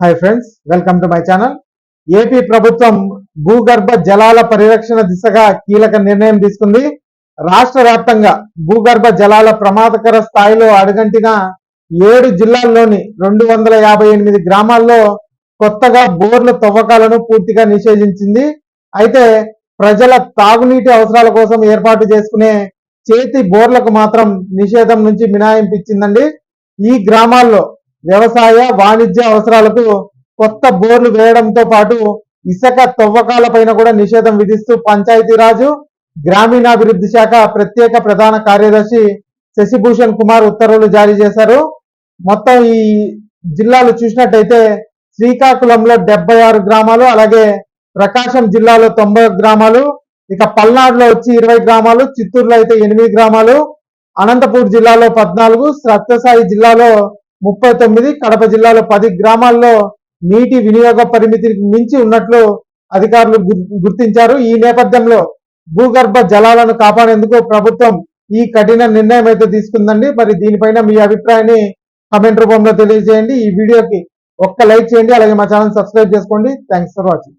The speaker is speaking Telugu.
Hi friends, welcome to my channel. AP ప్రభుత్వం భూగర్భ జలాల పరిరక్షణ దిశగా కీలక నిర్ణయం తీసుకుంది. రాష్ట్ర వ్యాప్తంగా భూగర్భ జలాల ప్రమాదకర స్థాయిలో అడుగంటిన 7 జిల్లాల్లోని 258 గ్రామాల్లో కొత్తగా బోర్ల తవ్వకాలను పూర్తిగా నిషేధించింది. అయితే ప్రజల తాగునీటి అవసరాల కోసం ఏర్పాటు చేసుకునే చేతి బోర్లకు మాత్రం నిషేధం నుంచి మినహాయింపు ఇచ్చిందండి. ఈ గ్రామాల్లో వ్యవసాయ వాణిజ్య అవసరాలకు కొత్త బోర్లు వేయడంతో పాటు ఇసుక తవ్వకాలపైన కూడా నిషేధం విధిస్తూ పంచాయతీరాజు గ్రామీణాభివృద్ధి శాఖ ప్రత్యేక ప్రధాన కార్యదర్శి శశిభూషణ్ కుమార్ ఉత్తర్వులు జారీ చేశారు. మొత్తం ఈ జిల్లాలు చూసినట్టయితే శ్రీకాకుళంలో 76 గ్రామాలు, అలాగే ప్రకాశం జిల్లాలో 90 గ్రామాలు, ఇక పల్నాడులో వచ్చి 20 గ్రామాలు, చిత్తూరులో అయితే 8 గ్రామాలు, అనంతపూర్ జిల్లాలో 14, సత్యసాయి జిల్లాలో 39, కడప జిల్లాలో 10 గ్రామాల్లో నీటి వినియోగ పరిమితికి మించి ఉన్నట్లు అధికారులు గుర్తించారు. ఈ నేపథ్యంలో భూగర్భ జలాలను కాపాడేందుకు ప్రభుత్వం ఈ కఠిన నిర్ణయం అయితే తీసుకుందండి. మరి దీనిపైన మీ అభిప్రాయాన్ని కామెంట్ రూపంలో తెలియజేయండి. ఈ వీడియోకి ఒక్క లైక్ చేయండి, అలాగే మా ఛానల్ సబ్స్క్రైబ్ చేసుకోండి. Thanks for watching.